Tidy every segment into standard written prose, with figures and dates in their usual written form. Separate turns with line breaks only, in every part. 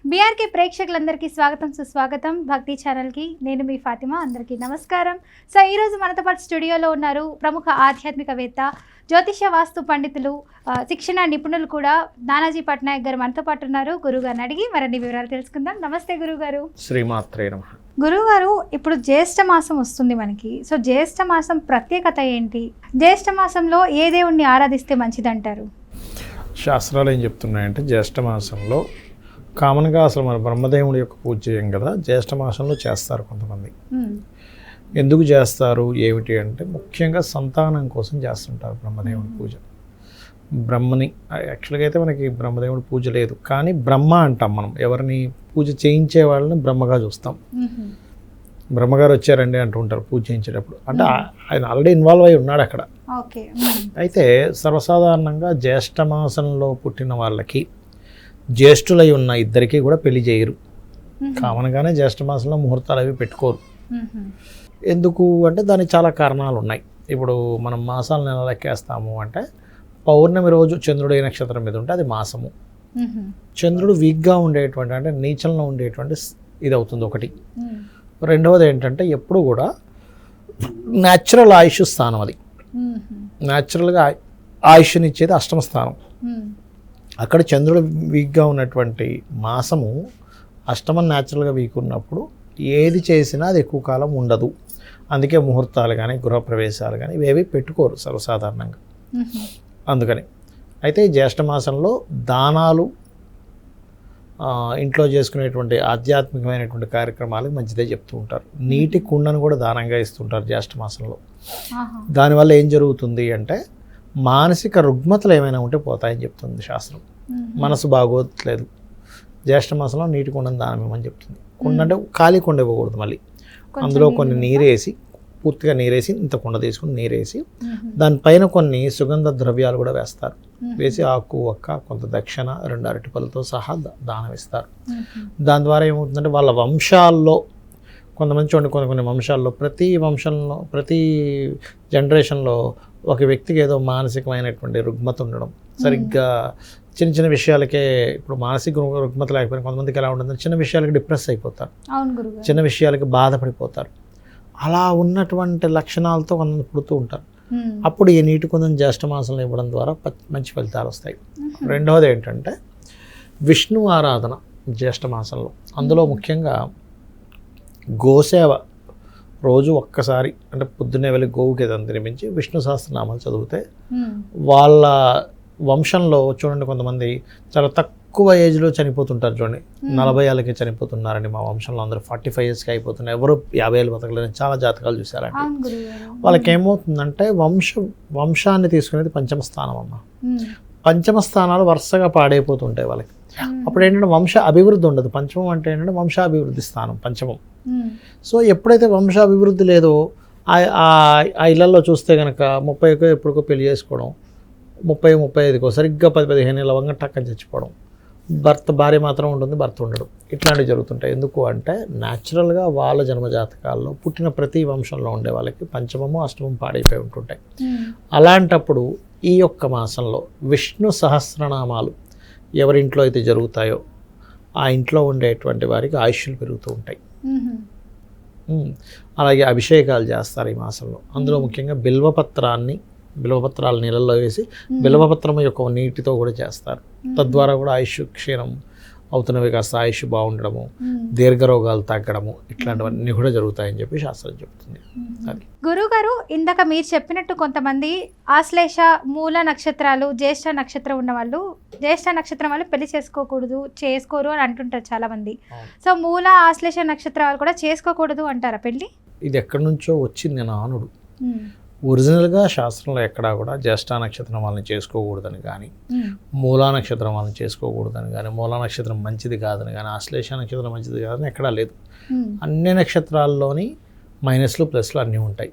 BRK ప్రేక్షకులందరికీ స్వాగతం సుస్వాగతం. భక్తి ఛానల్కి నేను మీ ఫాతిమా. అందరికీ నమస్కారం. సో ఈరోజు మనతో పాటు స్టూడియోలో ఉన్నారు ప్రముఖ ఆధ్యాత్మికవేత్త, జ్యోతిష్య వాస్తు పండితులు, శిక్షణ నిపుణులు కూడా నానాజీ పట్నాయక్ గారు మనతో పాటు ఉన్నారు. గురుగారిని అడిగి మరిన్ని వివరాలు తెలుసుకుందాం. నమస్తే గురుగారు.
శ్రీమాత్రే నమః.
గురుగారు, ఇప్పుడు జ్యేష్ఠ మాసం వస్తుంది మనకి. సో జ్యేష్ఠ మాసం ప్రత్యేకత ఏంటి? జ్యేష్ఠ మాసంలో ఏ దేవుణ్ణి ఆరాధిస్తే మంచిదంటారు?
శాస్త్రాలు ఏం చెప్తున్నాయంటే జ్యేష్ఠ మాసంలో కామన్గా అసలు మన బ్రహ్మదేవుడి యొక్క పూజ చేయం కదా, జ్యేష్ఠ మాసంలో చేస్తారు కొంతమంది. ఎందుకు చేస్తారు ఏమిటి అంటే ముఖ్యంగా సంతానం కోసం చేస్తుంటారు బ్రహ్మదేవుడి పూజ. బ్రహ్మని యాక్చువల్గా అయితే మనకి బ్రహ్మదేవుడి పూజ లేదు, కానీ బ్రహ్మ అంటాం మనం. ఎవరిని పూజ చేయించే వాళ్ళని బ్రహ్మగా చూస్తాం. బ్రహ్మగారు వచ్చారండి అంటూ ఉంటారు పూజ చేయించేటప్పుడు. అంటే ఆయన ఆల్రెడీ ఇన్వాల్వ్ అయి ఉన్నాడు అక్కడ. అయితే సర్వసాధారణంగా జ్యేష్ఠ మాసంలో పుట్టిన వాళ్ళకి జ్యేష్ఠులై ఉన్న ఇద్దరికి కూడా పెళ్లి చేయరు. కామన్గానే జ్యేష్ఠ మాసంలో ముహూర్తాలు అవి పెట్టుకోరు. ఎందుకు అంటే దానికి చాలా కారణాలు ఉన్నాయి. ఇప్పుడు మనం మాసాలను ఎలా లెక్కేస్తాము అంటే పౌర్ణమి రోజు చంద్రుడు ఏ నక్షత్రం మీద ఉంటే అది మాసము. చంద్రుడు వీక్గా ఉండేటువంటి అంటే నీచంలో ఉండేటువంటి ఇది అవుతుంది ఒకటి. రెండవది ఏంటంటే ఎప్పుడు కూడా న్యాచురల్ ఆయుష్ స్థానం, అది న్యాచురల్గా ఆయుష్నిచ్చేది అష్టమ స్థానం. అక్కడ చంద్రుడు వీక్గా ఉన్నటువంటి మాసము అష్టమం న్యాచురల్గా వీక్ ఉన్నప్పుడు ఏది చేసినా అది ఎక్కువ కాలం ఉండదు. అందుకే ముహూర్తాలు కానీ గృహప్రవేశాలు కానీ ఇవేవి పెట్టుకోరు సర్వసాధారణంగా. అందుకని అయితే జ్యేష్ఠ మాసంలో దానాలు, ఇంట్లో చేసుకునేటువంటి ఆధ్యాత్మికమైనటువంటి కార్యక్రమాలకు మంచిదే చెప్తూ ఉంటారు. నీటి కుండను కూడా దానంగా ఇస్తుంటారు జ్యేష్ఠ మాసంలో. దానివల్ల ఏం జరుగుతుంది అంటే మానసిక రుగ్మతలు ఏమైనా ఉంటే పోతాయని చెప్తుంది శాస్త్రం. మనసు బాగోట్లేదు, జ్యేష్ఠ మాసంలో నీటి కుండను దానం ఇవ్వమని చెప్తుంది. కుండ అంటే ఖాళీ కుండ ఇవ్వకూడదు, మళ్ళీ అందులో కొన్ని నీరేసి, పూర్తిగా నీరేసి, ఇంత కుండ తీసుకుని నీరేసి దానిపైన కొన్ని సుగంధ ద్రవ్యాలు కూడా వేస్తారు. వేసి ఆకు, ఒక్క, కొంత దక్షిణ, 2 అరటిపళ్ళతో సహా దానం ఇస్తారు. దాని ద్వారా ఏమవుతుందంటే వాళ్ళ వంశాల్లో కొంతమంది చూడండి, కొన్ని వంశాల్లో ప్రతి వంశంలో ప్రతి జనరేషన్లో ఒక వ్యక్తికి ఏదో మానసికమైనటువంటి రుగ్మత ఉండడం, సరిగ్గా చిన్న చిన్న విషయాలకే, ఇప్పుడు మానసిక రుగ్మత లేకపోయినా కొంతమందికి ఎలా ఉంటుందంటే చిన్న విషయాలకి డిప్రెస్ అయిపోతారు, చిన్న విషయాలకి బాధపడిపోతారు. అలా ఉన్నటువంటి లక్షణాలతో కొంతమంది పుడుతూ ఉంటారు. అప్పుడు ఈ నీటి కుందం జ్యేష్ఠ మాసంలో ఇవ్వడం ద్వారా మంచి ఫలితాలు వస్తాయి. రెండవది ఏంటంటే విష్ణు ఆరాధన జ్యేష్ఠ మాసంలో. అందులో ముఖ్యంగా గోసేవ రోజు ఒక్కసారి, అంటే పొద్దున్నే వెళ్ళి గోవుకి ఏదైనా తినిపించి విష్ణు సహస్రనామాలు చదివితే వాళ్ళ వంశంలో చూడండి కొంతమంది చాలా తక్కువ ఏజ్లో చనిపోతుంటారు. చూడండి 40 ఏళ్ళకి చనిపోతున్నారండి మా వంశంలో అందరూ. 45 ఇయర్స్కి అయిపోతున్నారు, ఎవరు 50 ఏళ్ళు బతకలేని చాలా జాతకాలు చూసారండి. వాళ్ళకి ఏమవుతుందంటే వంశాన్ని తీసుకునేది పంచమ స్థానం అమ్మ. పంచమ స్థానాలు వరుసగా పాడైపోతుంటాయి వాళ్ళకి. అప్పుడు ఏంటంటే వంశ అభివృద్ధి ఉండదు. పంచమం అంటే ఏంటంటే వంశాభివృద్ధి స్థానం పంచమం. సో ఎప్పుడైతే వంశాభివృద్ధి లేదో ఆ ఇళ్లలో చూస్తే కనుక 30కో ఎప్పుడుకో పెళ్లి చేసుకోవడం, 30-35కో సరిగ్గా 10-15 ఏళ్ళ వంగ టక్కని చచ్చిపోవడం, భార్య మాత్రం ఉంటుంది, భర్త ఉండడు, ఇట్లాంటివి జరుగుతుంటాయి. ఎందుకు అంటే న్యాచురల్గా వాళ్ళ జన్మజాతకాల్లో పుట్టిన ప్రతి వంశంలో ఉండే వాళ్ళకి పంచమము అష్టమం పాడైపోయి ఉంటుంటాయి. అలాంటప్పుడు ఈ యొక్క మాసంలో విష్ణు సహస్రనామాలు ఎవరింట్లో అయితే జరుగుతాయో ఆ ఇంట్లో ఉండేటువంటి వారికి ఆయుష్లు పెరుగుతూ ఉంటాయి. అలాగే అభిషేకాలు చేస్తారు ఈ మాసంలో. అందులో ముఖ్యంగా బిల్వపత్రాలు నీళ్ళల్లో వేసి బిల్వపత్రం యొక్క నీటితో కూడా చేస్తారు. తద్వారా కూడా ఆయుష్ క్షీణం అవుతున్నవి కాస్త ఆయుష్ బాగుండడము, దీర్ఘరోగాలు తగ్గడము, ఇట్లాంటివన్నీ కూడా జరుగుతాయని చెప్పి శాస్త్రం చెప్తుంది. అది
గురుగారు, ఇందాక మీరు చెప్పినట్టు కొంతమంది ఆశ్లేష, మూల నక్షత్రాలు, జ్యేష్ఠ నక్షత్రం ఉన్న వాళ్ళు జ్యేష్ఠ నక్షత్రం వాళ్ళు పెళ్లి చేసుకోరు అని అంటుంటారు చాలా మంది. సో మూల, ఆశ్లేష నక్షత్రం వాళ్ళు కూడా చేసుకోకూడదు అంటారా పెళ్లి?
ఇది ఎక్కడి నుంచో వచ్చింది నానుడు. ఒరిజినల్గా శాస్త్రంలో ఎక్కడా కూడా జ్యేష్ఠ నక్షత్రం వాళ్ళని చేసుకోకూడదని కానీ, మూలా నక్షత్రం వాళ్ళని చేసుకోకూడదని కానీ, మూలా నక్షత్రం మంచిది కాదని కానీ, ఆశ్లేష నక్షత్రం మంచిది కాదని ఎక్కడా లేదు. అన్ని నక్షత్రాల్లోని మైనస్లు ప్లస్లు అన్నీ ఉంటాయి.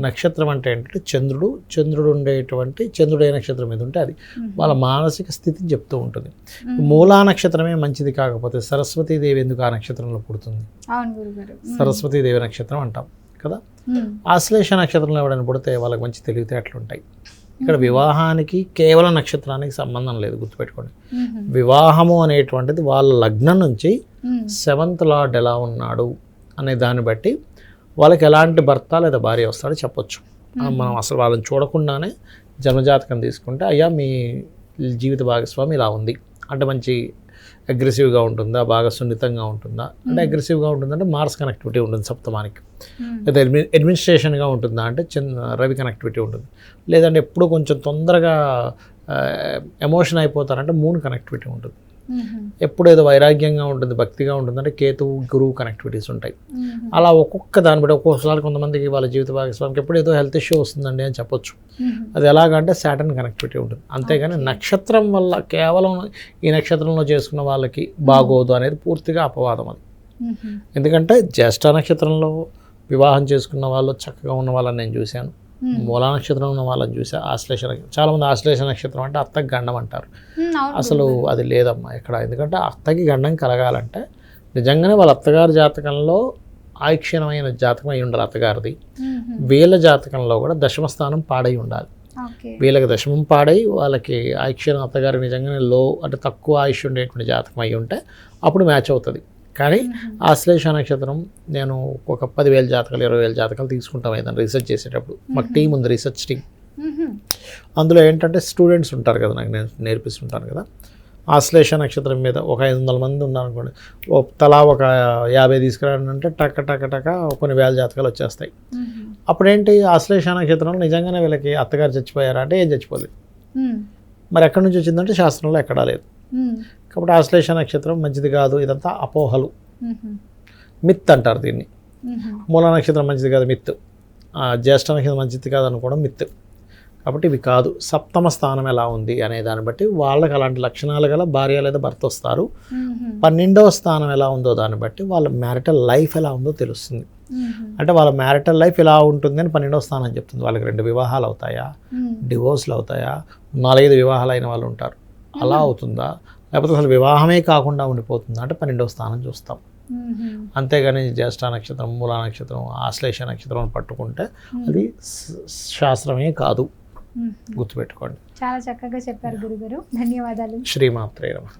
నక్షత్రం అంటే ఏంటంటే చంద్రుడు ఏ నక్షత్రం మీద ఉంటే అది వాళ్ళ మానసిక స్థితిని చెప్తూ ఉంటుంది. మూలా నక్షత్రమే మంచిది కాకపోతే సరస్వతీదేవి ఎందుకు ఆ నక్షత్రంలో పుడుతుంది? సరస్వతీదేవి నక్షత్రం అంటాం కదా. ఆశ్లేష నక్షత్రంలో ఎవడైనా పుడితే వాళ్ళకి మంచి తెలివితేటలు ఉంటాయి, ఇక్కడ వివాహానికి కేవలం నక్షత్రానికి సంబంధం లేదు, గుర్తుపెట్టుకోండి. వివాహము అనేటువంటిది వాళ్ళ లగ్నం నుంచి 7th లార్డ్ ఎలా ఉన్నాడు అనే దాన్ని బట్టి వాళ్ళకి ఎలాంటి భర్త లేదా భార్య వస్తాడో చెప్పొచ్చు. మనం అసలు వాళ్ళని చూడకుండానే జన్మజాతకం తీసుకుంటే అయ్యా మీ జీవిత భాగస్వామి ఇలా ఉంది అంటే మంచి అగ్రెసివ్గా ఉంటుందా, బాగా సున్నితంగా ఉంటుందా, అంటే అగ్రెసివ్గా ఉంటుందంటే మార్స్ కనెక్టివిటీ ఉంటుంది సప్తమానికి, లేదా అడ్మినిస్ట్రేషన్గా ఉంటుందా అంటే రవి కనెక్టివిటీ ఉంటుంది, లేదంటే ఎప్పుడు కొంచెం తొందరగా ఎమోషన్ అయిపోతారంటే మూన్ కనెక్టివిటీ ఉంటుంది, ఎప్పుడు ఏదో వైరాగ్యంగా ఉంటుంది, భక్తిగా ఉంటుంది అంటే కేతువు గురువు కనెక్టివిటీస్ ఉంటాయి. అలా ఒక్కొక్క దాన్ని బట్టి ఒక్కొక్కసారి కొంతమందికి వాళ్ళ జీవిత భాగస్వామికి ఎప్పుడు ఏదో హెల్త్ ఇష్యూ వస్తుందండి అని చెప్పొచ్చు. అది ఎలాగంటే సాటర్న్ కనెక్టివిటీ ఉంటుంది. అంతేగాని నక్షత్రం వల్ల కేవలం ఈ నక్షత్రంలో చేసుకున్న వాళ్ళకి బాగోదు అనేది పూర్తిగా అపవాదం అది. ఎందుకంటే జ్యేష్ఠ నక్షత్రంలో వివాహం చేసుకున్న వాళ్ళు చక్కగా ఉన్న వాళ్ళని నేను చూశాను, మూలా నక్షత్రం ఉన్న వాళ్ళని చూసా. ఆశ్లేష నక్షత్రం, చాలామంది ఆశ్లేష నక్షత్రం అంటే అత్తకి గండం అంటారు. అసలు అది లేదమ్మా ఇక్కడ. ఎందుకంటే అత్తకి గండం కలగాలంటే నిజంగానే వాళ్ళ అత్తగారి జాతకంలో ఆయుక్షీణమైన జాతకం అయి ఉండాలి అత్తగారిది. వీళ్ళ జాతకంలో కూడా దశమ స్థానం పాడై ఉండాలి. వీళ్ళకి దశమం పాడై వాళ్ళకి ఆయుక్షీణం అత్తగారి నిజంగానే అంటే తక్కువ ఆయుష్ ఉండేటువంటి జాతకం అయి ఉంటే అప్పుడు మ్యాచ్ అవుతుంది. కానీ ఆశ్లేష నక్షత్రం నేను ఒక 10,000 జాతకాలు 20,000 జాతకాలు తీసుకుంటాం ఏదైనా రీసెర్చ్ చేసేటప్పుడు. మాకు టీం ఉంది, రీసెర్చ్ టీం. అందులో ఏంటంటే స్టూడెంట్స్ ఉంటారు కదా, నాకు నేను నేర్పిస్తుంటాను కదా. ఆశ్లేష నక్షత్రం మీద ఒక 500 మంది ఉన్నారనుకోండి, తలా ఒక 50 తీసుకురానంటే టక్క టక్క టక్క కొన్ని వేల జాతకాలు వచ్చేస్తాయి. అప్పుడేంటి ఆశ్లేష నక్షత్రంలో నిజంగానే వీళ్ళకి అత్తగారు చచ్చిపోయారా అంటే ఏం చచ్చిపోలేదు. మరి ఎక్కడి నుంచి వచ్చిందంటే శాస్త్రంలో ఎక్కడా లేదు. కాబట్టి ఆశ్లేష నక్షత్రం మంచిది కాదు, ఇదంతా అపోహలు, మిత్ అంటారు దీన్ని. మూల నక్షత్రం మంచిది కాదు, మిత్. జ్యేష్ఠ నక్షత్రం మంచిది కాదు అనుకోవడం మిత్. కాబట్టి ఇవి కాదు. సప్తమ స్థానం ఎలా ఉంది అనే దాన్ని బట్టి వాళ్ళకి అలాంటి లక్షణాలు గల భార్య లేదా భర్త వస్తారు. 12వ స్థానం ఎలా ఉందో దాన్ని బట్టి వాళ్ళ మ్యారిటల్ లైఫ్ ఎలా ఉందో తెలుస్తుంది. అంటే వాళ్ళ మ్యారిటల్ లైఫ్ ఎలా ఉంటుంది అని 12వ స్థానం చెప్తుంది. వాళ్ళకి 2 వివాహాలు అవుతాయా, డివోర్స్లు అవుతాయా, 4-5 వివాహాలు అయిన వాళ్ళు ఉంటారు, అలా అవుతుందా, లేకపోతే అసలు వివాహమే కాకుండా ఉండిపోతుందా అంటే 12వ స్థానం చూస్తాం. అంతేగాని జ్యేష్ఠ నక్షత్రం, మూలా నక్షత్రం, ఆశ్లేష నక్షత్రం పట్టుకుంటే అది శాస్త్రమే కాదు, గుర్తుపెట్టుకోండి.
చాలా చక్కగా చెప్పారు గురుగారు, ధన్యవాదాలు.
శ్రీమాత్రే నమః.